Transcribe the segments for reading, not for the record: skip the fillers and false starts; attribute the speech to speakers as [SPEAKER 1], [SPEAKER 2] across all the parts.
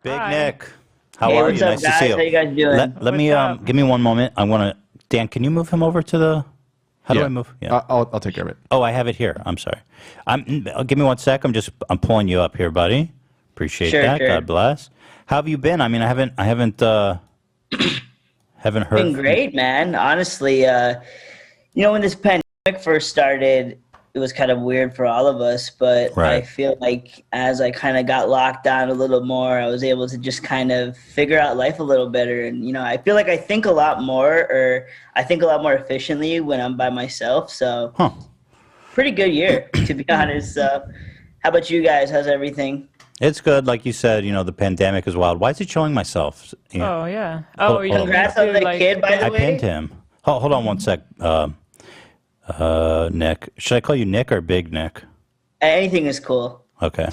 [SPEAKER 1] Big
[SPEAKER 2] Hi.
[SPEAKER 1] Nick, how
[SPEAKER 3] Hey,
[SPEAKER 1] are
[SPEAKER 3] what's
[SPEAKER 1] you?
[SPEAKER 3] up,
[SPEAKER 1] Nice to see
[SPEAKER 3] guys?
[SPEAKER 1] you.
[SPEAKER 3] How you guys doing?
[SPEAKER 1] Let me
[SPEAKER 2] What's up?
[SPEAKER 1] give me one moment. Dan, can you move him over to the? How do
[SPEAKER 4] Yeah.
[SPEAKER 1] I move? Yeah.
[SPEAKER 4] I'll take care of it.
[SPEAKER 1] Oh, I have it here. I'm sorry. Give me one sec. I'm pulling you up here, buddy. Appreciate
[SPEAKER 3] Sure,
[SPEAKER 1] that.
[SPEAKER 3] sure.
[SPEAKER 1] God bless. How have you been? I mean, haven't heard.
[SPEAKER 3] Been great, man. Honestly, when this pandemic first started, it was kind of weird for all of us, but I
[SPEAKER 1] Right.
[SPEAKER 3] feel like as I kind of got locked down a little more, I was able to just kind of figure out life a little better. And, I feel like I think a lot more, or I think a lot more efficiently when I'm by myself. So,
[SPEAKER 1] Huh.
[SPEAKER 3] pretty good year, to be honest. How about you guys? How's everything?
[SPEAKER 1] It's good, like you said. The pandemic is wild. Why is he showing myself? Yeah.
[SPEAKER 2] Oh yeah.
[SPEAKER 1] Hold-
[SPEAKER 2] Oh, you
[SPEAKER 1] hold on.
[SPEAKER 2] need
[SPEAKER 3] Congrats on
[SPEAKER 2] to,
[SPEAKER 3] the
[SPEAKER 2] like,
[SPEAKER 3] kid, by the
[SPEAKER 1] I
[SPEAKER 3] way.
[SPEAKER 1] pinned him. Hold on one sec. Nick. Should I call you Nick or Big Nick?
[SPEAKER 3] Anything is cool.
[SPEAKER 1] Okay.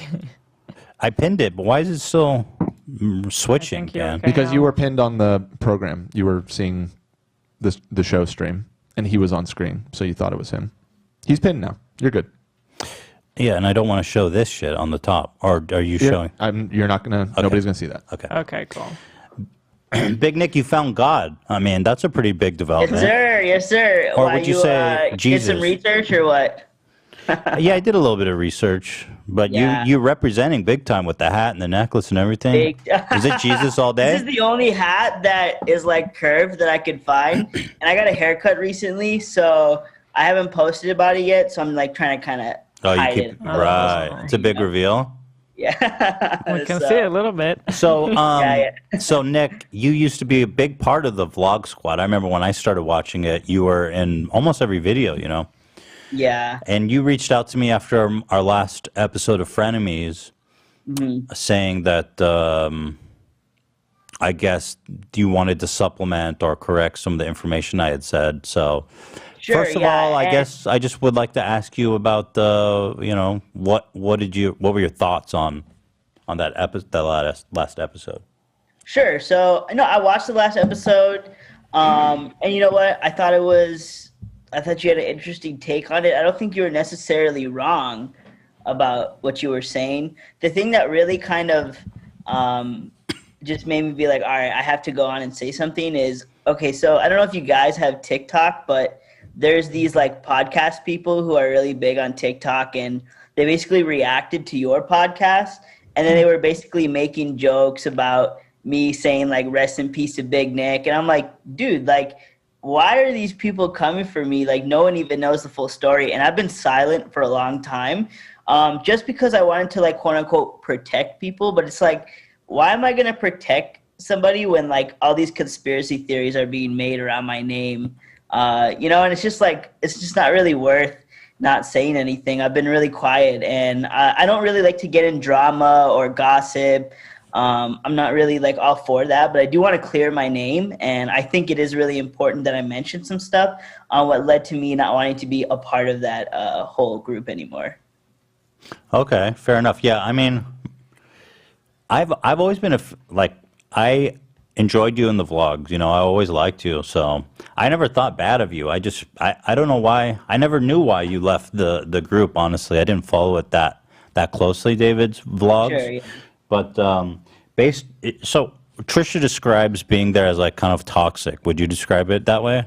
[SPEAKER 1] I pinned it, but why is it still switching,
[SPEAKER 2] think you're
[SPEAKER 1] Dan?
[SPEAKER 2] okay.
[SPEAKER 4] Because you were pinned on the program. You were seeing the show stream, and he was on screen, so you thought it was him. He's pinned now. You're good.
[SPEAKER 1] Yeah, and I don't want to show this shit on the top. Or are you showing?
[SPEAKER 4] You're not gonna. Nobody's gonna see that.
[SPEAKER 1] Okay.
[SPEAKER 2] Okay, cool.
[SPEAKER 1] Big Nick, you found God. I mean, that's a pretty big
[SPEAKER 3] Yes,
[SPEAKER 1] development.
[SPEAKER 3] sir. Yes, sir.
[SPEAKER 1] Or
[SPEAKER 3] Why,
[SPEAKER 1] would you say
[SPEAKER 3] did
[SPEAKER 1] Jesus?
[SPEAKER 3] some research or what?
[SPEAKER 1] Yeah, I did a little bit of research, but
[SPEAKER 3] Yeah.
[SPEAKER 1] you representing big time with the hat and the necklace and everything.
[SPEAKER 3] Big.
[SPEAKER 1] Is it Jesus all day?
[SPEAKER 3] This is the only hat that is like curved that I could find, and I got a haircut recently, so I haven't posted about it yet. So I'm like trying to kind of
[SPEAKER 1] Oh, you
[SPEAKER 3] hide
[SPEAKER 1] keep
[SPEAKER 3] it.
[SPEAKER 1] right. It's a big reveal.
[SPEAKER 3] Yeah.
[SPEAKER 2] We can
[SPEAKER 3] So,
[SPEAKER 2] see a little bit.
[SPEAKER 1] So,
[SPEAKER 3] Yeah.
[SPEAKER 1] so Nick, you used to be a big part of the Vlog Squad. I remember when I started watching it, you were in almost every video,
[SPEAKER 3] Yeah.
[SPEAKER 1] And you reached out to me after our last episode of Frenemies, saying that I guess you wanted to supplement or correct some of the information I had said. So,
[SPEAKER 3] Sure.
[SPEAKER 1] first of
[SPEAKER 3] yeah,
[SPEAKER 1] all, I
[SPEAKER 3] and-
[SPEAKER 1] guess I just would like to ask you about what were your thoughts on that last episode?
[SPEAKER 3] Sure. So no, I watched the last episode, and you know what? I thought you had an interesting take on it. I don't think you were necessarily wrong about what you were saying. The thing that really kind of just made me be like, all right, I have to go on and say something is, okay, so I don't know if you guys have TikTok, but there's these like podcast people who are really big on TikTok, and they basically reacted to your podcast, and then they were basically making jokes about me saying like rest in peace to Big Nick, and I'm like, dude, like, why are these people coming for me? Like, no one even knows the full story, and I've been silent for a long time, just because I wanted to like quote unquote protect people. But it's like, why am I gonna protect somebody when like all these conspiracy theories are being made around my name? And it's just like, it's just not really worth not saying anything. I've been really quiet, and I don't really like to get in drama or gossip. I'm not really like all for that, but I do want to clear my name, and I think it is really important that I mention some stuff on what led to me not wanting to be a part of that whole group anymore.
[SPEAKER 1] Okay, fair enough. Yeah, I mean, I've always been I enjoyed you in the vlogs. I always liked you, so I never thought bad of you. I don't know why. I never knew why you left the group. Honestly, I didn't follow it that closely, David's vlogs.
[SPEAKER 3] Sure, yeah.
[SPEAKER 1] But so Trisha describes being there as like kind of toxic. Would you describe it that way?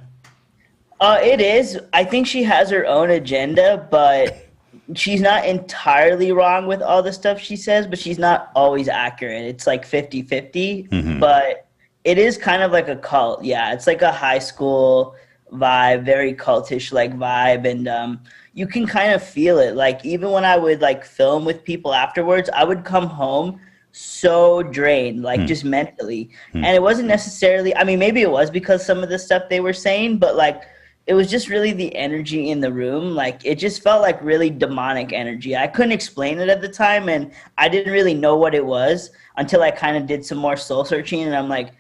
[SPEAKER 3] It is. I think she has her own agenda, but she's not entirely wrong with all the stuff she says, but she's not always accurate. It's like 50-50, but it is kind of like a cult. Yeah, it's like a high school vibe, very cultish like vibe, and you can kind of feel it. Like even when I would like film with people afterwards, I would come home so drained, like just mentally. And it wasn't necessarily, I mean, maybe it was because some of the stuff they were saying, but like it was just really the energy in the room. Like it just felt like really demonic energy. I couldn't explain it at the time, and I didn't really know what it was until I kind of did some more soul searching, and I'm like,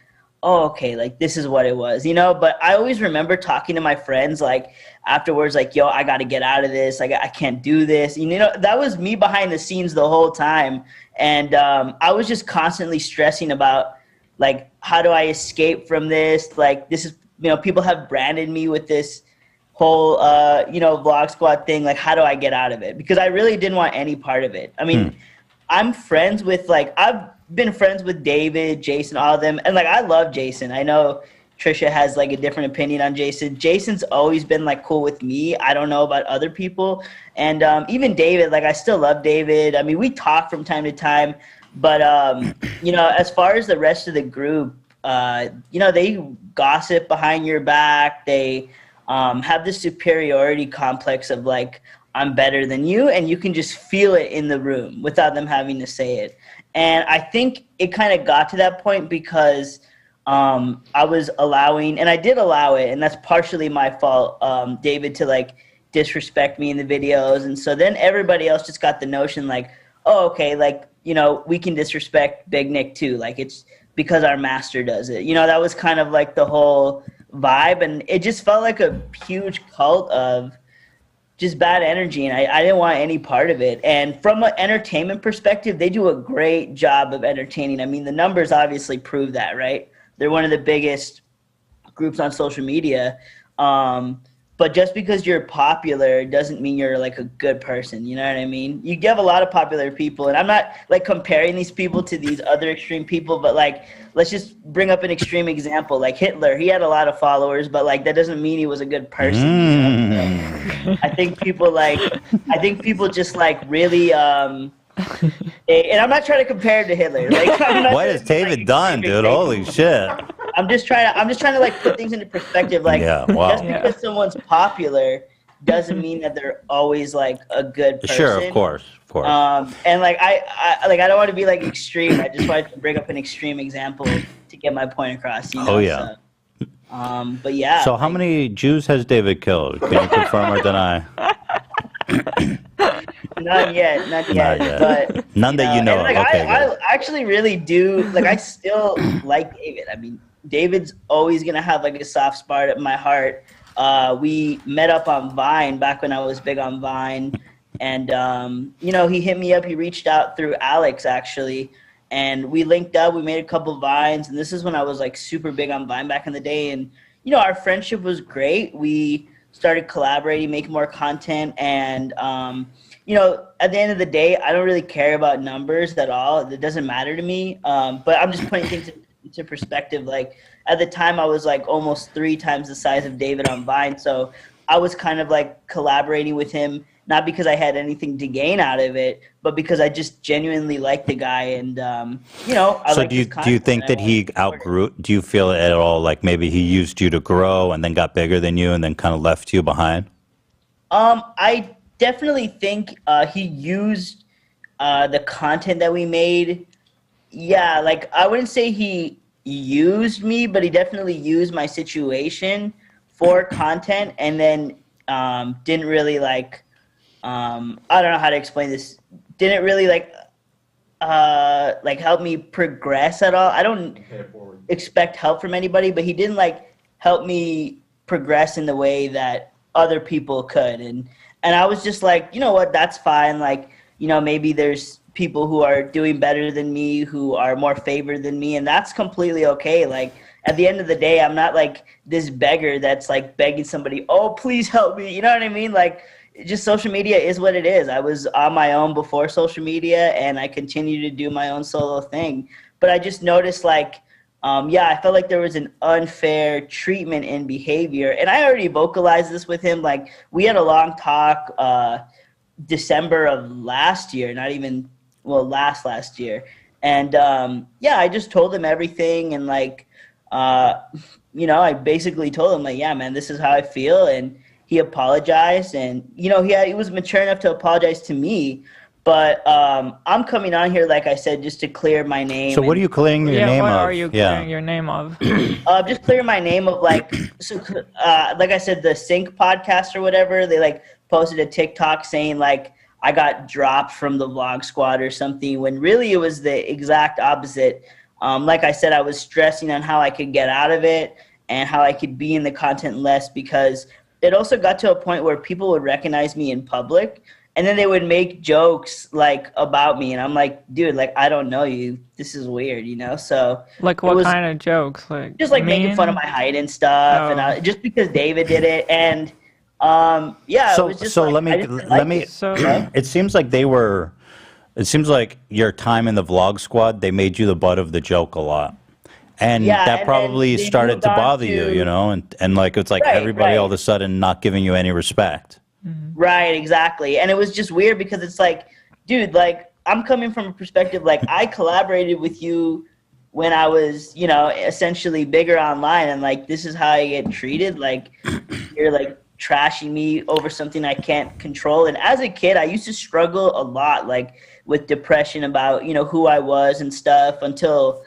[SPEAKER 3] oh, okay, like this is what it was, but I always remember talking to my friends like afterwards, like, yo, I got to get out of this. I can't do this. That was me behind the scenes the whole time. And I was just constantly stressing about like, how do I escape from this? Like, this is, people have branded me with this whole, Vlog Squad thing. Like, how do I get out of it? Because I really didn't want any part of it. I mean, I'm friends with like, been friends with David, Jason, all of them, and like I love Jason. I know Trisha has like a different opinion on Jason. Jason's always been like cool with me. I don't know about other people, and even David. Like I still love David. I mean, we talk from time to time, but you know, as far as the rest of the group, you know, they gossip behind your back. They have this superiority complex of like, I'm better than you, and you can just feel it in the room without them having to say it. And I think it kind of got to that point because I was allowing, and I did allow it, and that's partially my fault, David, to like disrespect me in the videos. And so then everybody else just got the notion like, oh, okay, like, you know, we can disrespect Big Nick too. Like it's because our master does it. You know, that was kind of like the whole vibe, and it just felt like a huge cult of just bad energy, and I didn't want any part of it. And from an entertainment perspective, they do a great job of entertaining. I mean, the numbers obviously prove that, right? They're one of the biggest groups on social media. But just because you're popular doesn't mean you're like a good person. You know what I mean? You have a lot of popular people, and I'm not like comparing these people to these other extreme people, but like, let's just bring up an extreme example. Like Hitler, he had a lot of followers, but like that doesn't mean he was a good person. You know? I think people just like really, and I'm not trying to compare him to Hitler. Like,
[SPEAKER 1] what has David done, dude? Holy shit.
[SPEAKER 3] I'm just trying to like put things into perspective. Like, just because someone's popular doesn't mean that they're always like a good person.
[SPEAKER 1] Sure, of course.
[SPEAKER 3] And like I don't want to be like extreme. I just wanted to bring up an extreme example to get my point across. You know?
[SPEAKER 1] Oh yeah.
[SPEAKER 3] So, but yeah.
[SPEAKER 1] So how many Jews has David killed? Can you confirm or deny?
[SPEAKER 3] None yet. But
[SPEAKER 1] none that you know of.
[SPEAKER 3] Like,
[SPEAKER 1] okay,
[SPEAKER 3] I actually really do. Like, I still like David. I mean, David's always gonna have like a soft spot at my heart. We met up on Vine back when I was big on Vine, and you know, he hit me up. He reached out through Alex actually, and we linked up. We made a couple Vines, and this is when I was like super big on Vine back in the day. And you know, our friendship was great. We started collaborating, making more content, and you know, at the end of the day, I don't really care about numbers at all. It doesn't matter to me. But I'm just putting things into perspective. Like at the time, I was like almost 3 times the size of David on Vine, so I was kind of like collaborating with him, not because I had anything to gain out of it, but because I just genuinely liked the guy, and you know.
[SPEAKER 1] So do you think that he outgrew? Do you feel at all like maybe he used you to grow and then got bigger than you and then kind of left you behind?
[SPEAKER 3] I definitely think he used the content that we made. Yeah, like I wouldn't say he used me, but he definitely used my situation for content, and then didn't really like. I don't know how to explain this. Didn't really like help me progress at all. I don't expect help from anybody, but he didn't like help me progress in the way that other people could. And I was just like, you know what, that's fine. Like, you know, maybe there's people who are doing better than me, who are more favored than me, and that's completely okay. Like, at the end of the day, I'm not like this beggar that's like begging somebody, oh, please help me. You know what I mean? Like, just social media is what it is. I was on my own before social media, and I continue to do my own solo thing. But I just noticed like, I felt like there was an unfair treatment in behavior. And I already vocalized this with him. Like, we had a long talk December of last year, last year. And I just told him everything. And like, you know, I basically told him like, yeah, man, this is how I feel. And he apologized, and you know, he was mature enough to apologize to me. But I'm coming on here, like I said, just to clear my name.
[SPEAKER 1] So what are you clearing your name of?
[SPEAKER 2] What are you clearing your name of?
[SPEAKER 3] Just clear my name of like, so, like I said, the Sync podcast or whatever. They like posted a TikTok saying like I got dropped from the Vlog Squad or something, when really it was the exact opposite. Like I said, I was stressing on how I could get out of it and how I could be in the content less, because it also got to a point where people would recognize me in public, and then they would make jokes like about me, and I'm like, dude, like I don't know you. This is weird, you know. So
[SPEAKER 2] like, what kind of jokes? Like
[SPEAKER 3] just like making fun of my height and stuff, and just because David did it, and it was just.
[SPEAKER 1] So
[SPEAKER 3] like,
[SPEAKER 1] let me. It seems like they were it seems like your time in the vlog squad, they made you the butt of the joke a lot. And
[SPEAKER 3] Yeah,
[SPEAKER 1] that
[SPEAKER 3] and
[SPEAKER 1] probably
[SPEAKER 3] they
[SPEAKER 1] started
[SPEAKER 3] moved
[SPEAKER 1] to
[SPEAKER 3] on
[SPEAKER 1] bother you, you
[SPEAKER 3] to
[SPEAKER 1] know, and like it's like
[SPEAKER 3] right,
[SPEAKER 1] everybody all
[SPEAKER 3] right.
[SPEAKER 1] of a sudden not giving you any respect.
[SPEAKER 3] Right, exactly. And it was just weird because it's like, dude, like I'm coming from a perspective like I collaborated with you when I was, you know, essentially bigger online, and like this is how I get treated. Like you're like trashing me over something I can't control. And as a kid, I used to struggle a lot, like with depression about, you know, who I was and stuff until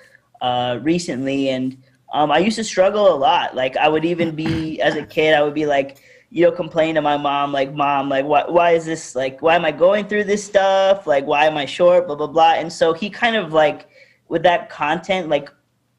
[SPEAKER 3] recently. And I used to struggle a lot. Like I would even be, as a kid, I would be like, you know, complain to my mom, like, Mom, like, why is this, like, why am I going through this stuff? Like, why am I short, blah, blah, blah. And so he kind of like, with that content, like,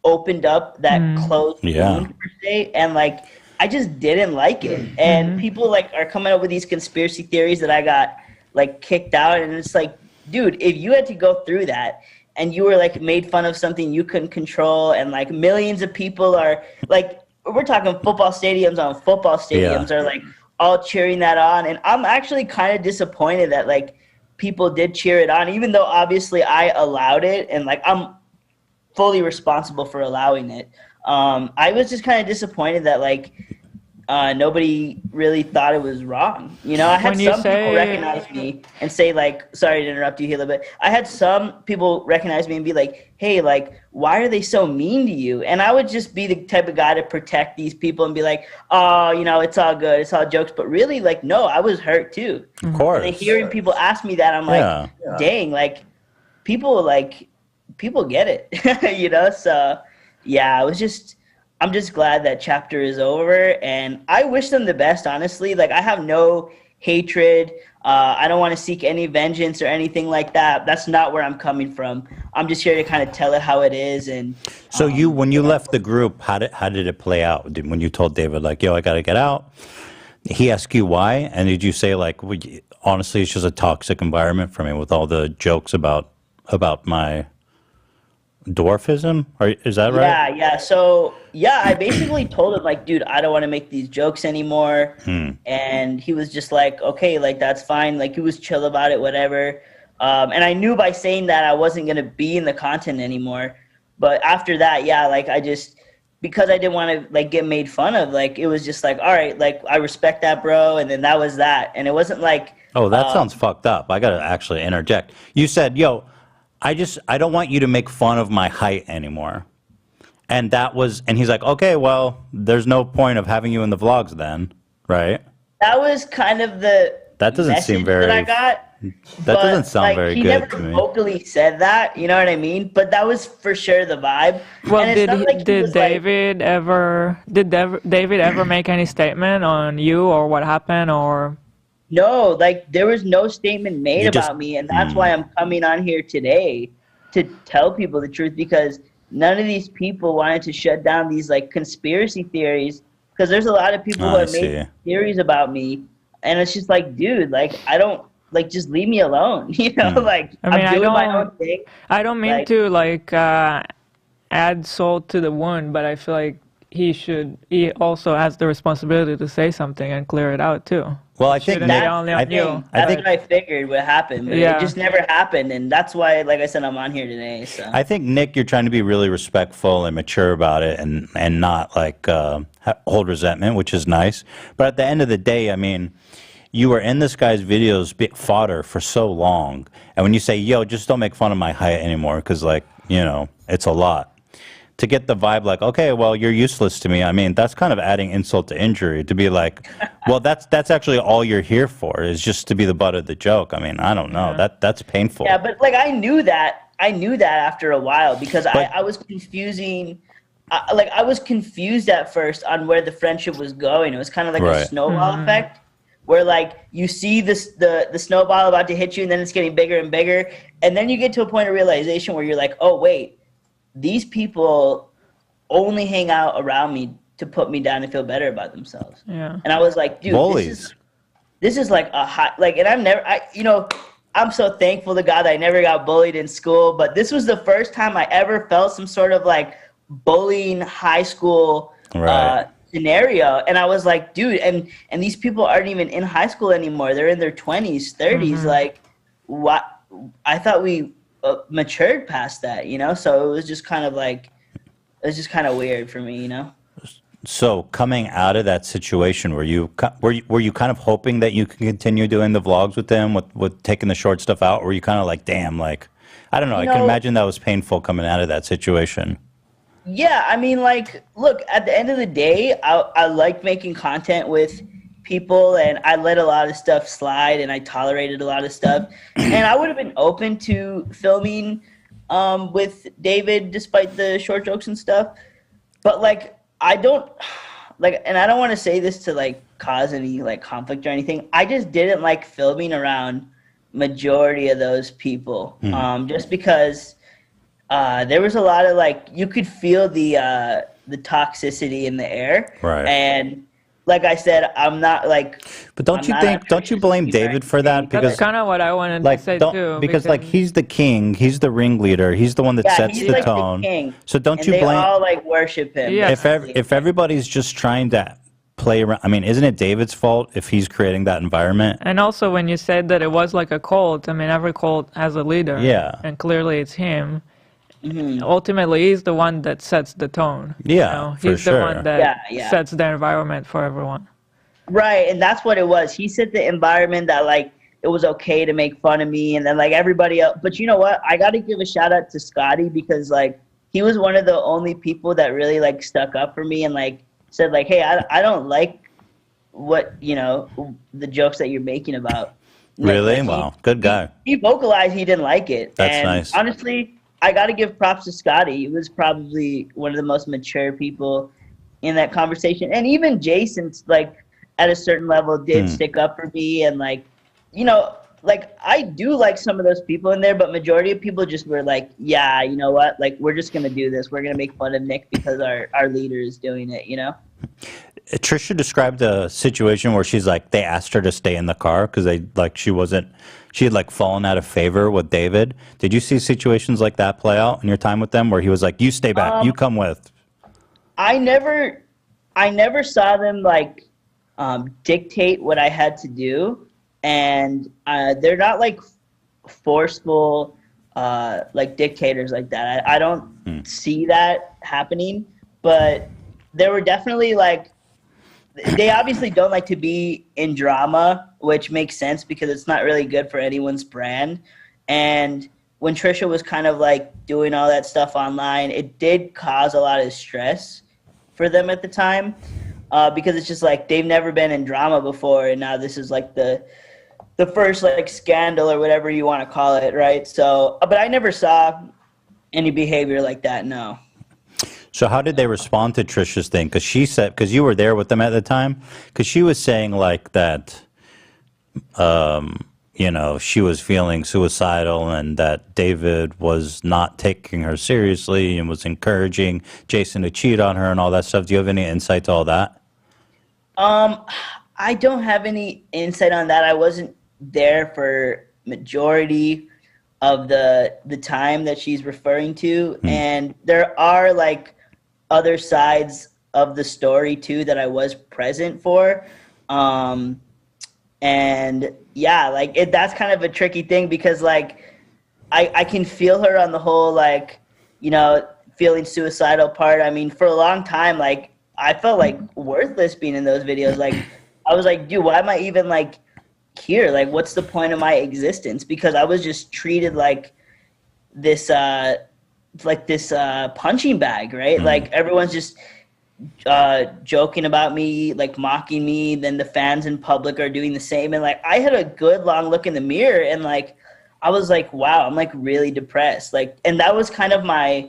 [SPEAKER 3] opened up that closed
[SPEAKER 1] Yeah.
[SPEAKER 3] wound, per se. And like, I just didn't like it. And people like are coming up with these conspiracy theories that I got like kicked out. And it's like, dude, if you had to go through that and you were like made fun of something you couldn't control, and like millions of people are like, we're talking football stadiums on football stadiums are like all cheering that on. And I'm actually kind of disappointed that like people did cheer it on, even though obviously I allowed it and like I'm fully responsible for allowing it. I was just kind of disappointed that like nobody really thought it was wrong. You know, I had some people recognize me and say like, sorry to interrupt you here a little bit. I had some people recognize me and be like, hey, like, why are they so mean to you? And I would just be the type of guy to protect these people and be like, oh, you know, it's all good. It's all jokes. But really, like, no, I was hurt too.
[SPEAKER 1] Of course.
[SPEAKER 3] And hearing people ask me that, I'm like, dang, like, people get it, you know? So, yeah, I'm just glad that chapter is over, and I wish them the best, honestly. Like, I have no hatred. I don't want to seek any vengeance or anything like that. That's not where I'm coming from. I'm just here to kind of tell it how it is. And
[SPEAKER 1] so when you left the group, how did it play out? When you told David, like, yo, I got to get out, he asked you why? And did you say, like, honestly, it's just a toxic environment for me with all the jokes about my dwarfism? Or is that right?
[SPEAKER 3] yeah. So yeah, I basically told him like, dude, I don't want to make these jokes anymore. And he was just like, okay, like that's fine. Like he was chill about it, whatever. And I knew by saying that I wasn't gonna be in the content anymore. But after that, yeah, like I just, because I didn't want to like get made fun of, like it was just like, all right, like I respect that, bro. And then that was that. And it wasn't like,
[SPEAKER 1] oh, that sounds fucked up. I gotta actually interject. You said, yo, I don't want you to make fun of my height anymore. And he's like, okay, well, there's no point of having you in the vlogs then, right?
[SPEAKER 3] That was kind of the
[SPEAKER 1] that doesn't seem very
[SPEAKER 3] that I got.
[SPEAKER 1] That doesn't sound
[SPEAKER 3] like,
[SPEAKER 1] very
[SPEAKER 3] he
[SPEAKER 1] good
[SPEAKER 3] never
[SPEAKER 1] to me.
[SPEAKER 3] vocally said that, you know what I mean? But that was for sure the vibe.
[SPEAKER 2] Well,
[SPEAKER 3] and it's not like
[SPEAKER 2] did David ever make any statement on you or what happened or?
[SPEAKER 3] No, like there was no statement made about me, and that's why I'm coming on here today to tell people the truth, because none of these people wanted to shut down these like conspiracy theories, because there's a lot of people who have made theories about me, and it's just like, dude, like I don't, like, just leave me alone, you know? Like
[SPEAKER 2] I mean,
[SPEAKER 3] I'm doing my own thing.
[SPEAKER 2] I don't mean to like add salt to the wound, but I feel like he also has the responsibility to say something and clear it out too.
[SPEAKER 1] Well, I think
[SPEAKER 3] that's what I figured would happen, but it just never happened, and that's why, like I said, I'm on here today. So
[SPEAKER 1] I think, Nick, you're trying to be really respectful and mature about it, and not like hold resentment, which is nice. But at the end of the day, I mean, you were in this guy's videos fodder for so long, and when you say, yo, just don't make fun of my height anymore, because, like, you know, it's a lot. To get the vibe like, okay, well, you're useless to me. I mean, that's kind of adding insult to injury, to be like, well, that's actually all you're here for, is just to be the butt of the joke. I mean, I don't know. That's painful.
[SPEAKER 3] Yeah, but like I knew that after a while, because I was confusing. I was confused at first on where the friendship was going. It was kind of like a snowball effect, where like you see the snowball about to hit you, and then it's getting bigger and bigger, and then you get to a point of realization where you're like, oh wait, these people only hang out around me to put me down and feel better about themselves.
[SPEAKER 2] Yeah.
[SPEAKER 3] And I was like, dude, this is like a hot, like, and I'm so thankful to God that I never got bullied in school, but this was the first time I ever felt some sort of like bullying high school scenario. And I was like, dude, and these people aren't even in high school anymore. They're in their 20s, 30s. Like, what? I thought we matured past that, you know. So it was just kind of like it was just kind of weird for me, you know.
[SPEAKER 1] So coming out of that situation, were you kind of hoping that you could continue doing the vlogs with them, with taking the short stuff out? Or were you kind of like, damn, like, I don't know. I can imagine that was painful coming out of that situation.
[SPEAKER 3] Yeah, I mean, like, look, at the end of the day, I like making content with people, and I let a lot of stuff slide, and I tolerated a lot of stuff, and I would have been open to filming with David despite the short jokes and stuff, but like I don't like, and I don't want to say this to like cause any like conflict or anything. I just didn't like filming around majority of those people, just because there was a lot of like, you could feel the toxicity in the air,
[SPEAKER 1] right?
[SPEAKER 3] And like I said, I'm not like.
[SPEAKER 1] But don't you blame David for that? Because
[SPEAKER 2] that's kind of what I wanted to say too.
[SPEAKER 1] Because like he's the king, he's the ringleader, he's the one that sets the
[SPEAKER 3] like
[SPEAKER 1] tone.
[SPEAKER 3] The king,
[SPEAKER 1] so don't you
[SPEAKER 3] they
[SPEAKER 1] blame?
[SPEAKER 3] all like worship him.
[SPEAKER 2] Yeah.
[SPEAKER 1] If everybody's just trying to play around, I mean, isn't it David's fault if he's creating that environment?
[SPEAKER 2] And also, when you said that it was like a cult, I mean, every cult has a leader.
[SPEAKER 1] Yeah.
[SPEAKER 2] And clearly, it's him. Ultimately, he's the one that sets the tone.
[SPEAKER 1] Yeah, for
[SPEAKER 2] he's the
[SPEAKER 1] sure.
[SPEAKER 2] one that sets the environment for everyone.
[SPEAKER 3] Right, and that's what it was. He set the environment that like it was okay to make fun of me, and then like everybody else. But you know what? I got to give a shout out to Scotty, because like he was one of the only people that really like stuck up for me and like said like, hey, I don't like what, you know, the jokes that you're making about.
[SPEAKER 1] Really?
[SPEAKER 3] Like,
[SPEAKER 1] wow, good guy.
[SPEAKER 3] He vocalized he didn't like it.
[SPEAKER 1] That's nice.
[SPEAKER 3] Honestly, I got to give props to Scotty. He was probably one of the most mature people in that conversation. And even Jason, like, at a certain level, did stick up for me. And, like, you know, like, I do like some of those people in there, but majority of people just were like, yeah, you know what? Like, we're just going to do this. We're going to make fun of Nick because our leader is doing it, you know?
[SPEAKER 1] Trisha described a situation where she's like, they asked her to stay in the car because she had like fallen out of favor with David. Did you see situations like that play out in your time with them where he was like, you stay back, you come with?
[SPEAKER 3] I never saw them like dictate what I had to do, and they're not like forceful like dictators like that. I don't see that happening, but there were definitely like, they obviously don't like to be in drama, which makes sense because it's not really good for anyone's brand. And when Trisha was kind of like doing all that stuff online, it did cause a lot of stress for them at the time, because it's just like they've never been in drama before, and now this is like the first like scandal or whatever you want to call it, right? So, but I never saw any behavior like that, no.
[SPEAKER 1] So how did they respond to Trisha's thing? Because she said, because you were there with them at the time, because she was saying like that, you know, she was feeling suicidal and that David was not taking her seriously and was encouraging Jason to cheat on her and all that stuff. Do you have any insight to all that?
[SPEAKER 3] I don't have any insight on that. I wasn't there for majority of the time that she's referring to, and there are like other sides of the story too that I was present for, and yeah, like that's kind of a tricky thing because like I can feel her on the whole like, you know, feeling suicidal part. I mean, for a long time, like I felt like worthless being in those videos. Like I was like, dude, why am I even like here? Like, what's the point of my existence? Because I was just treated like this punching bag, right? Like everyone's just joking about me, like mocking me, then the fans in public are doing the same, and like I had a good long look in the mirror and like I was like, wow, I'm like really depressed, like, and that was kind of my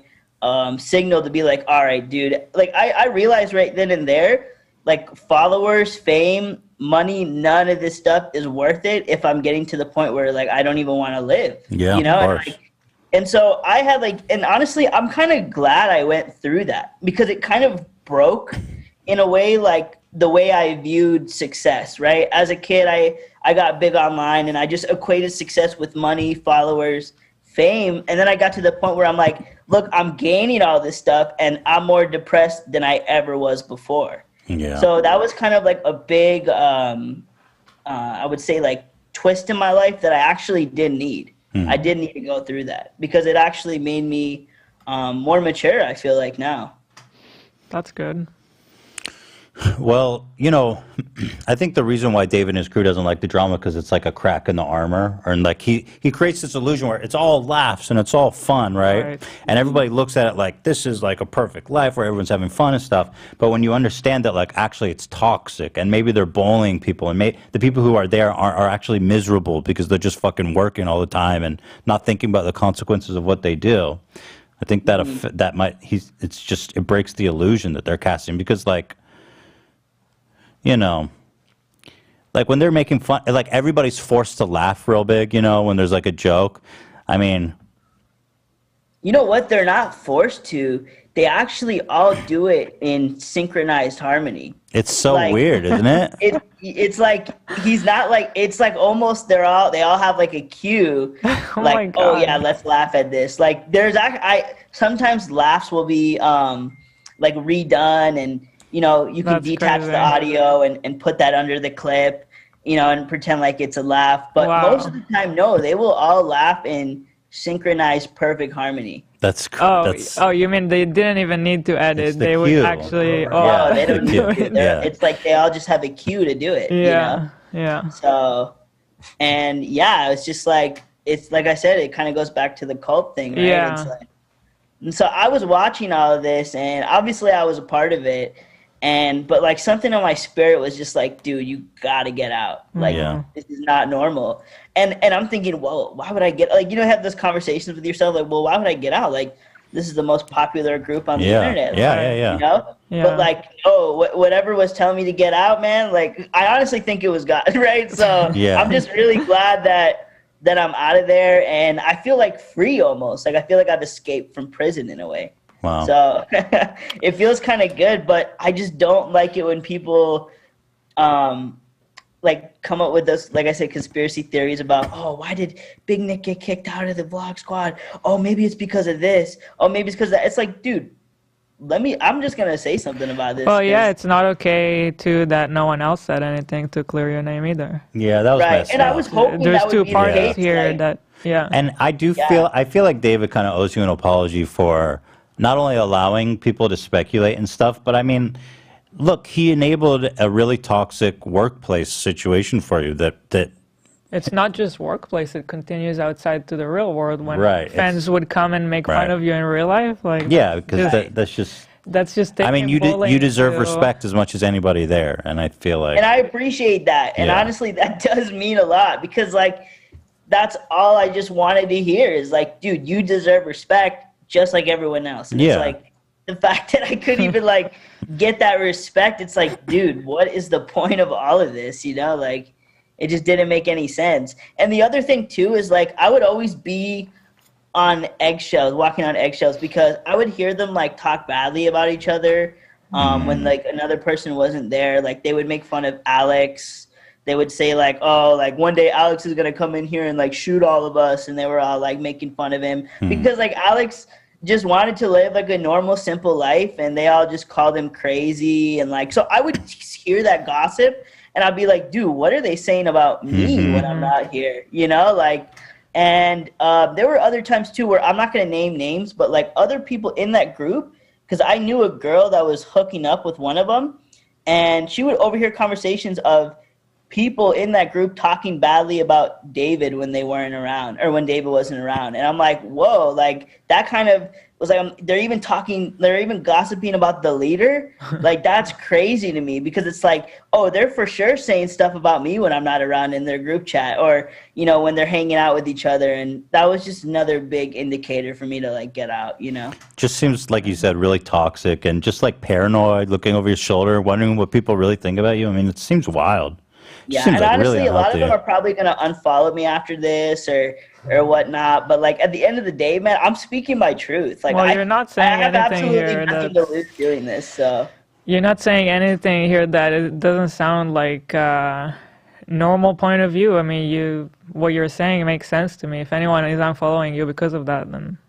[SPEAKER 3] signal to be like, all right, dude, like I realized right then and there, like followers, fame, money, none of this stuff is worth it if I'm getting to the point where like I don't even want to live.
[SPEAKER 1] Yeah,
[SPEAKER 3] you know,
[SPEAKER 1] of course.
[SPEAKER 3] and so I had like, and honestly, I'm kind of glad I went through that because it kind of broke in a way like the way I viewed success, right? As a kid, I got big online and I just equated success with money, followers, fame. And then I got to the point where I'm like, look, I'm gaining all this stuff and I'm more depressed than I ever was before.
[SPEAKER 1] Yeah.
[SPEAKER 3] So that was kind of like a big, I would say like twist in my life that I actually didn't need. I did need to go through that because it actually made me more mature, I feel like now.
[SPEAKER 2] That's good.
[SPEAKER 1] Well, I think the reason why David and his crew doesn't like the drama because it's like a crack in the armor, or like he creates this illusion where it's all laughs and it's all fun, right?
[SPEAKER 2] Right.
[SPEAKER 1] And everybody looks at it like this is like a perfect life where everyone's having fun and stuff. But when you understand that like actually it's toxic and maybe they're bullying people and the people who are there are actually miserable because they're just fucking working all the time and not thinking about the consequences of what they do. I think that it breaks the illusion that they're casting because like. Like when they're making fun, like everybody's forced to laugh real big, when there's like a joke. I mean,
[SPEAKER 3] you know what? They're not forced to. They actually all do it in synchronized harmony.
[SPEAKER 1] It's so
[SPEAKER 3] like,
[SPEAKER 1] weird, isn't it?
[SPEAKER 3] It's like he's not like it's like almost they all have like a cue. Like oh yeah, let's laugh at this. Like there's sometimes laughs will be like redone and. You can
[SPEAKER 2] That's
[SPEAKER 3] detach
[SPEAKER 2] crazy.
[SPEAKER 3] the audio and put that under the clip, and pretend like it's a laugh. But
[SPEAKER 2] Wow.
[SPEAKER 3] most of the time, no, they will all laugh in synchronized perfect harmony.
[SPEAKER 2] Oh, you mean they didn't even need to
[SPEAKER 1] It's
[SPEAKER 2] edit?
[SPEAKER 1] the
[SPEAKER 2] They would
[SPEAKER 1] cue.
[SPEAKER 2] actually.
[SPEAKER 1] Yeah,
[SPEAKER 3] No, they don't
[SPEAKER 1] the
[SPEAKER 3] need
[SPEAKER 1] cue.
[SPEAKER 3] to.
[SPEAKER 1] Yeah.
[SPEAKER 3] It's like they all just have a cue to do it.
[SPEAKER 2] Yeah.
[SPEAKER 3] So, and yeah, it's just like it's like I said, it kind of goes back to the cult thing, right?
[SPEAKER 2] Yeah.
[SPEAKER 3] It's like, and so I was watching all of this, and obviously I was a part of it. But like something in my spirit was just like, dude, you gotta get out. Like this is not normal. And I'm thinking, well, why would I get like have those conversations with yourself like, well, why would I get out? Like this is the most popular group on the internet.
[SPEAKER 1] Yeah.
[SPEAKER 2] Yeah.
[SPEAKER 3] But like, whatever was telling me to get out, man. Like I honestly think it was God, right? So I'm just really glad that I'm out of there, and I feel like free almost. Like I feel like I've escaped from prison in a way.
[SPEAKER 1] Wow.
[SPEAKER 3] So it feels kind of good, but I just don't like it when people like come up with those, like I said, conspiracy theories about, oh, why did Big Nick get kicked out of the Vlog Squad? Oh, maybe it's because of this. Oh, maybe it's because of that. It's like, dude, I'm just going to say something about this.
[SPEAKER 2] Well, yeah, it's not okay too that no one else said anything to clear your name either.
[SPEAKER 1] Yeah, that was
[SPEAKER 3] right.
[SPEAKER 1] messed
[SPEAKER 3] And
[SPEAKER 1] up.
[SPEAKER 3] I was hoping
[SPEAKER 2] There's
[SPEAKER 3] that would
[SPEAKER 2] two
[SPEAKER 3] be the
[SPEAKER 2] parties
[SPEAKER 3] case,
[SPEAKER 2] here
[SPEAKER 3] like,
[SPEAKER 2] that, yeah.
[SPEAKER 1] And I feel like David kind of owes you an apology for not only allowing people to speculate and stuff, but I mean, look, he enabled a really toxic workplace situation for you that
[SPEAKER 2] It's not just workplace; it continues outside to the real world when
[SPEAKER 1] Right,
[SPEAKER 2] fans would come and make fun
[SPEAKER 1] Right.
[SPEAKER 2] of you in real life. Like
[SPEAKER 1] because that's just.
[SPEAKER 2] that's just.
[SPEAKER 1] I mean,
[SPEAKER 2] taking bullying
[SPEAKER 1] you deserve
[SPEAKER 2] to-
[SPEAKER 1] respect as much as anybody there, and I feel like.
[SPEAKER 3] and I appreciate that. And
[SPEAKER 1] Yeah.
[SPEAKER 3] honestly, that does mean a lot because, like, that's all I just wanted to hear is, like, dude, you deserve respect just like everyone else. And
[SPEAKER 1] Yeah.
[SPEAKER 3] it's like the fact that I couldn't even, like, get that respect, it's like, dude, what is the point of all of this? Like, it just didn't make any sense. And the other thing, too, is, like, I would always be on eggshells, walking on eggshells, because I would hear them, like, talk badly about each other when, like, another person wasn't there. Like, they would make fun of Alex. They would say, like, oh, like, one day Alex is going to come in here and, like, shoot all of us. And they were all, like, making fun of him. Because, like, Alex just wanted to live, like, a normal, simple life. And they all just called him crazy. And, like, so I would just hear that gossip. And I'd be like, dude, what are they saying about me when I'm not here? Like, and there were other times, too, where I'm not going to name names. But, like, other people in that group, because I knew a girl that was hooking up with one of them. And she would overhear conversations of people in that group talking badly about David when they weren't around or when David wasn't around. And I'm like, whoa, like that kind of was like, they're even gossiping about the leader. Like that's crazy to me because it's like, oh, they're for sure saying stuff about me when I'm not around in their group chat or, when they're hanging out with each other. And that was just another big indicator for me to like get out,
[SPEAKER 1] Just seems, like you said, really toxic and just like paranoid, looking over your shoulder, wondering what people really think about you. I mean, it seems wild.
[SPEAKER 3] Yeah,
[SPEAKER 1] Seems
[SPEAKER 3] and
[SPEAKER 1] like
[SPEAKER 3] honestly,
[SPEAKER 1] really
[SPEAKER 3] a lot of them
[SPEAKER 1] unhealthy.
[SPEAKER 3] are probably going to unfollow me after this or whatnot. But, like, at the end of the day, man, I'm speaking my truth. Like,
[SPEAKER 2] Well, you're not saying
[SPEAKER 3] I have
[SPEAKER 2] anything
[SPEAKER 3] absolutely
[SPEAKER 2] here
[SPEAKER 3] nothing to
[SPEAKER 2] that's-
[SPEAKER 3] lose doing this, so.
[SPEAKER 2] You're not saying anything here that it doesn't sound like a normal point of view. I mean, what you're saying makes sense to me. If anyone is unfollowing you because of that, then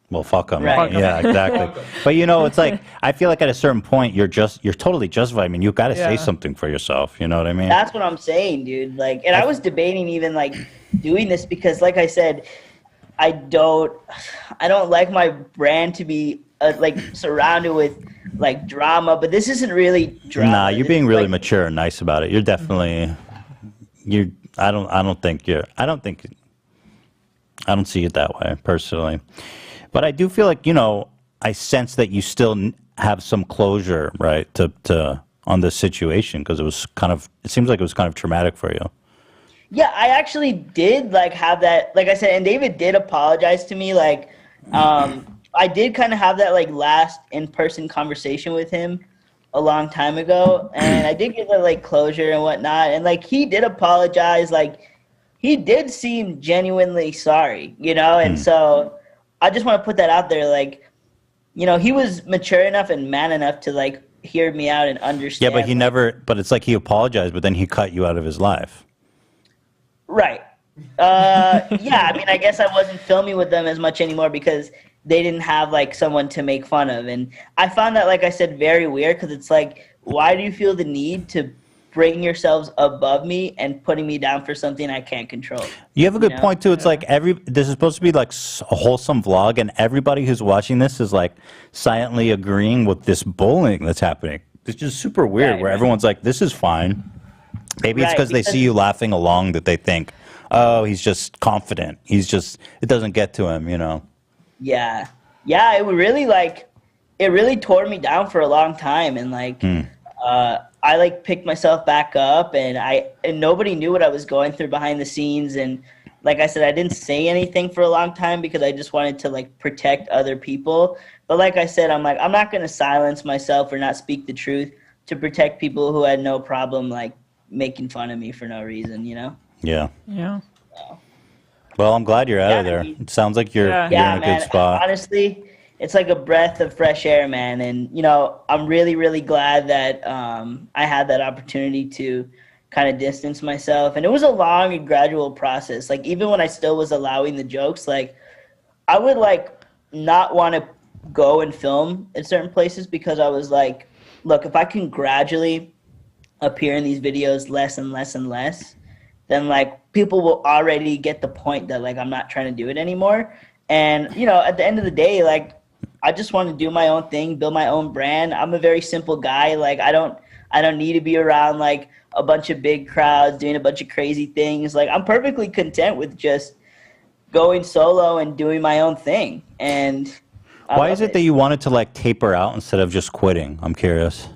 [SPEAKER 1] well, fuck them.
[SPEAKER 3] Right.
[SPEAKER 1] Yeah, exactly. But you know, it's like I feel like at a certain point you're totally justified. I mean, you got to say
[SPEAKER 2] Yeah.
[SPEAKER 1] something for yourself. You know what I mean?
[SPEAKER 3] That's what I'm saying, dude. Like, and I was debating even like doing this because, like I said, I don't like my brand to be like surrounded with like drama. But this isn't really drama.
[SPEAKER 1] Nah, you're
[SPEAKER 3] This
[SPEAKER 1] being
[SPEAKER 3] is,
[SPEAKER 1] really
[SPEAKER 3] like,
[SPEAKER 1] mature and nice about it. You're definitely I don't think I don't see it that way personally. But I do feel like, you know, I sense that you still have some closure, right, to on this situation because it seems like it was kind of traumatic for you.
[SPEAKER 3] Yeah, I actually did like have that, like I said, and David did apologize to me. Like, I did kind of have that like last in-person conversation with him a long time ago, and I did get the like closure and whatnot. And like he did apologize, like he did seem genuinely sorry, you know. And so I just want to put that out there, like, you know, he was mature enough and man enough to like hear me out and understand.
[SPEAKER 1] Yeah, but he never. But it's like he apologized, but then he cut you out of his life.
[SPEAKER 3] Right. Yeah, I mean, I guess I wasn't filming with them as much anymore because they didn't have like someone to make fun of. And I found that, like I said, very weird because it's like, why do you feel the need to bring yourselves above me and putting me down for something I can't control?
[SPEAKER 1] You have a good point too. It's like this is supposed to be like a wholesome vlog, and everybody who's watching this is like silently agreeing with this bullying that's happening. It's just super weird where everyone's like, this is fine. Maybe it's because they see you laughing along that they think, oh, he's just confident. It doesn't get to him, you know?
[SPEAKER 3] Yeah. Yeah, it really tore me down for a long time. And like, I like picked myself back up and nobody knew what I was going through behind the scenes. And like I said, I didn't say anything for a long time because I just wanted to like protect other people. But like I said, I'm not going to silence myself or not speak the truth to protect people who had no problem like making fun of me for no reason, you know?
[SPEAKER 1] Yeah.
[SPEAKER 2] Yeah.
[SPEAKER 1] Well, I'm glad you're out of there.
[SPEAKER 3] I mean,
[SPEAKER 1] It sounds like you're in
[SPEAKER 3] yeah,
[SPEAKER 1] a
[SPEAKER 3] man,
[SPEAKER 1] good spot.
[SPEAKER 3] honestly, it's like a breath of fresh air, man. And, you know, I'm really, really glad that I had that opportunity to kind of distance myself. And it was a long and gradual process. Like, even when I still was allowing the jokes, like, I would, like, not want to go and film in certain places because I was like, look, if I can gradually appear in these videos less and less and less, then like people will already get the point that like I'm not trying to do it anymore. And you know, at the end of the day, like I just want to do my own thing, build my own brand. I'm a very simple guy. Like I don't need to be around like a bunch of big crowds doing a bunch of crazy things. Like I'm perfectly content with just going solo and doing my own thing. And
[SPEAKER 1] Why is it that you wanted to like taper out instead of just quitting? I'm curious.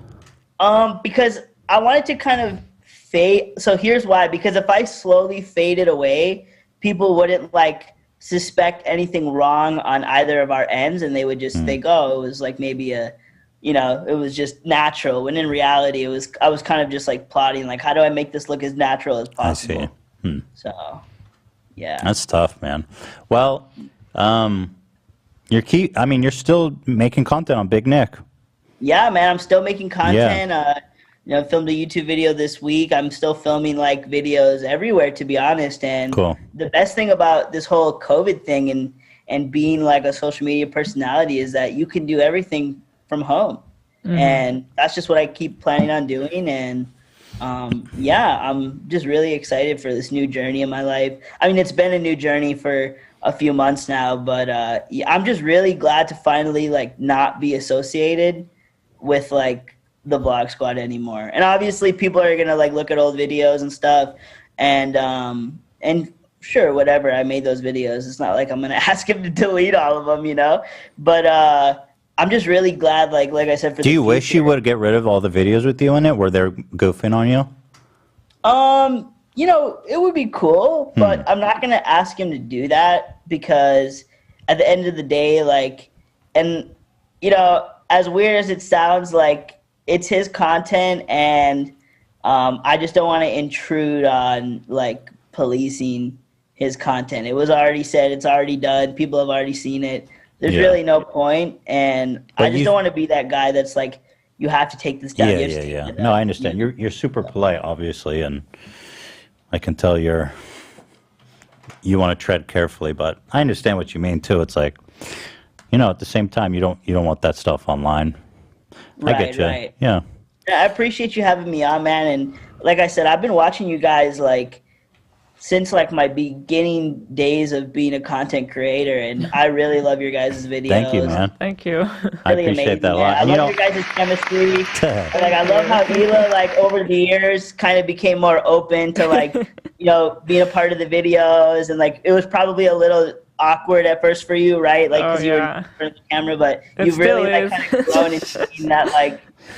[SPEAKER 3] Because I wanted to kind of fade. So here's why. Because if I slowly faded away, people wouldn't like suspect anything wrong on either of our ends, and they would just think, oh, it was like maybe it was just natural. When in reality, I was kind of just like plotting, like, how do I make this look as natural as possible?
[SPEAKER 1] I see.
[SPEAKER 3] So, yeah.
[SPEAKER 1] That's tough, man. Well, you're still making content on Big Nick.
[SPEAKER 3] Yeah, man, I'm still making content. I filmed a YouTube video this week. I'm still filming like videos everywhere, to be honest. And
[SPEAKER 1] Cool.
[SPEAKER 3] The best thing about this whole COVID thing and being like a social media personality is that you can do everything from home. And that's just what I keep planning on doing. And I'm just really excited for this new journey in my life. I mean, it's been a new journey for a few months now, but I'm just really glad to finally like not be associated with like the Vlog Squad anymore. And obviously people are gonna like look at old videos and stuff, and sure, whatever, I made those videos. It's not like I'm gonna ask him to delete all of them, you know. But I'm just really glad, like I said, for
[SPEAKER 1] Do you wish you would get rid of all the videos with you in it where they're goofing on you?
[SPEAKER 3] You know, it would be cool, but I'm not gonna ask him to do that because at the end of the day, like, and you know, as weird as it sounds, like, it's his content, and I just don't want to intrude on like policing his content. It was already said, it's already done, people have already seen it. There's really no point, and I just don't want to be that guy that's like, you have to take this down.
[SPEAKER 1] Yeah. No, I understand. You're super polite, obviously, and I can tell you want to tread carefully, but I understand what you mean too. It's like, at the same time, you don't want that stuff online. I get you.
[SPEAKER 3] Right.
[SPEAKER 1] Yeah.
[SPEAKER 3] I appreciate you having me on, man. And like I said, I've been watching you guys like since like my beginning days of being a content creator, and I really love your guys' videos.
[SPEAKER 1] Thank you, man.
[SPEAKER 2] Thank you.
[SPEAKER 1] I
[SPEAKER 3] Really
[SPEAKER 1] appreciate
[SPEAKER 3] amazing,
[SPEAKER 1] that a
[SPEAKER 3] man.
[SPEAKER 1] lot.
[SPEAKER 3] I
[SPEAKER 1] And,
[SPEAKER 3] love your guys' chemistry. Like I love how Hila, like over the years, kind of became more open to like, being a part of the videos, and like it was probably a little awkward at first for you, right? Like because you were in front of the camera, but you've really like kind of grown into being that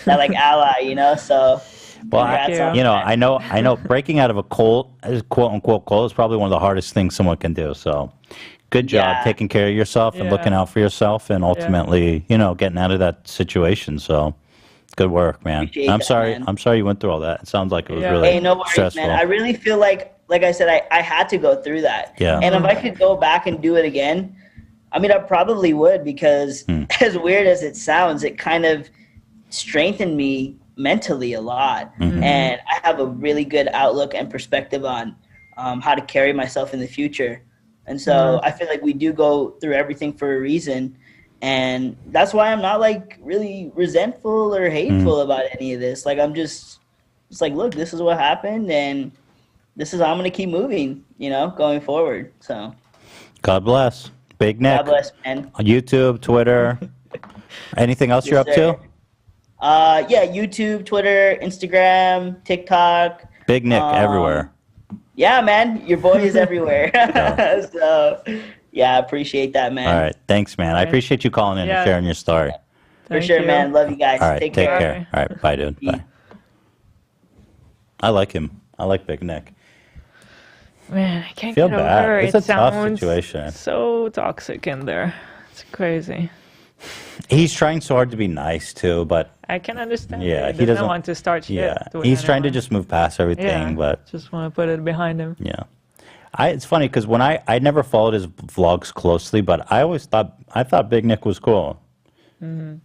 [SPEAKER 3] ally, So.
[SPEAKER 1] well, I know breaking out of a quote unquote cult is probably one of the hardest things someone can do. So good job taking care of yourself and looking out for yourself, and ultimately, getting out of that situation. So good work, man. I'm sorry you went through all that. It sounds like it was really
[SPEAKER 3] no worries,
[SPEAKER 1] stressful.
[SPEAKER 3] man. I really feel like I said, I had to go through that.
[SPEAKER 1] Yeah.
[SPEAKER 3] And if I could go back and do it again, I mean, I probably would, because as weird as it sounds, it kind of strengthened me mentally a lot. And I have a really good outlook and perspective on how to carry myself in the future. And so I feel like we do go through everything for a reason. And that's why I'm not like really resentful or hateful about any of this. Like I'm just like, look, this is what happened, and this is how I'm going to keep moving, going forward. So
[SPEAKER 1] God bless. Big Nick.
[SPEAKER 3] God bless, man.
[SPEAKER 1] On YouTube, Twitter. Anything else you're up to?
[SPEAKER 3] Yeah, YouTube, Twitter, Instagram, TikTok.
[SPEAKER 1] Big Nick everywhere.
[SPEAKER 3] Yeah, man, your boy is everywhere. So, yeah, I appreciate that, man.
[SPEAKER 1] All right, thanks, man. I appreciate you calling in and sharing your story.
[SPEAKER 3] For sure, man. Love you guys.
[SPEAKER 1] All right,
[SPEAKER 3] take
[SPEAKER 1] care. All right, bye, dude. Bye. I like him. I like Big Nick.
[SPEAKER 2] Man, I can't
[SPEAKER 1] Feel
[SPEAKER 2] get
[SPEAKER 1] bad.
[SPEAKER 2] over
[SPEAKER 1] It's
[SPEAKER 2] it.
[SPEAKER 1] a tough
[SPEAKER 2] Sounds
[SPEAKER 1] situation.
[SPEAKER 2] so toxic in there. It's crazy.
[SPEAKER 1] He's trying so hard to be nice too, but
[SPEAKER 2] I can understand.
[SPEAKER 1] yeah,
[SPEAKER 2] He doesn't want to start shit.
[SPEAKER 1] Yeah,
[SPEAKER 2] with
[SPEAKER 1] he's trying to
[SPEAKER 2] anyone.
[SPEAKER 1] just move past everything, but
[SPEAKER 2] just want to put it behind him.
[SPEAKER 1] yeah. It's funny because when I never followed his vlogs closely, but I thought Big Nick was cool. Doing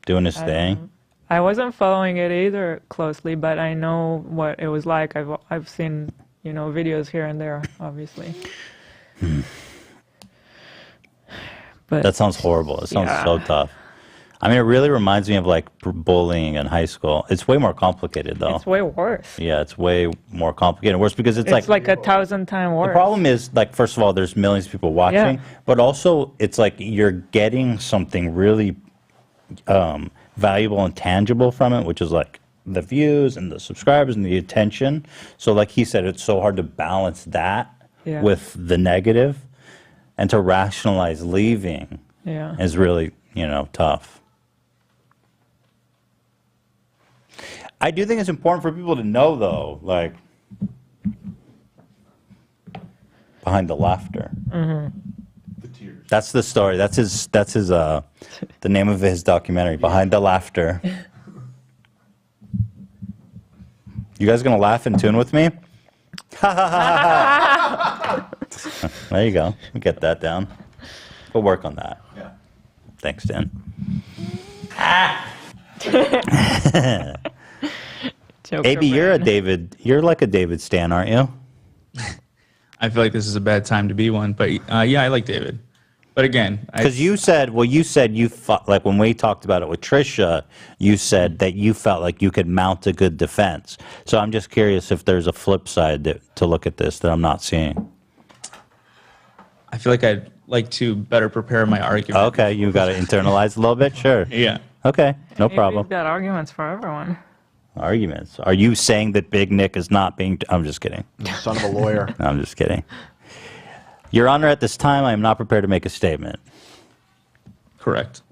[SPEAKER 1] his thing.
[SPEAKER 2] I wasn't following it either closely, but I know what it was like. I've seen videos here and there, obviously. But
[SPEAKER 1] That sounds horrible. It sounds so tough. I mean, it really reminds me of like bullying in high school. It's way more complicated, though.
[SPEAKER 2] It's way worse.
[SPEAKER 1] Yeah, it's way more complicated. Worse because it's
[SPEAKER 2] like 1,000 times worse.
[SPEAKER 1] The problem is, like, first of all, there's millions of people watching, but also it's like you're getting something really valuable and tangible from it, which is like the views and the subscribers and the attention. So like he said, it's so hard to balance that with the negative, and to rationalize leaving is really, tough. I do think it's important for people to know, though, like, behind the laughter.
[SPEAKER 4] The tears.
[SPEAKER 1] That's the story. That's his the name of his documentary, Behind the Laughter. You guys gonna laugh in tune with me? There you go. We'll get that down. We'll work on that.
[SPEAKER 4] Yeah.
[SPEAKER 1] Thanks, Dan. AB, you're like a David stan, aren't you?
[SPEAKER 5] I feel like this is a bad time to be one, but yeah, I like David. But again,
[SPEAKER 1] because you said you felt like when we talked about it with Trisha, you said that you felt like you could mount a good defense. So I'm just curious if there's a flip side to look at this that I'm not seeing.
[SPEAKER 5] I feel like I'd like to better prepare my argument.
[SPEAKER 1] Okay, you got to internalize a little bit, sure.
[SPEAKER 5] Yeah.
[SPEAKER 1] Okay, no problem.
[SPEAKER 2] We've got arguments for everyone.
[SPEAKER 1] Arguments. Are you saying that Big Nick is not being... I'm just kidding.
[SPEAKER 4] Son of a lawyer.
[SPEAKER 1] No, I'm just kidding. Your Honor, at this time, I am not prepared to make a statement.
[SPEAKER 5] Correct.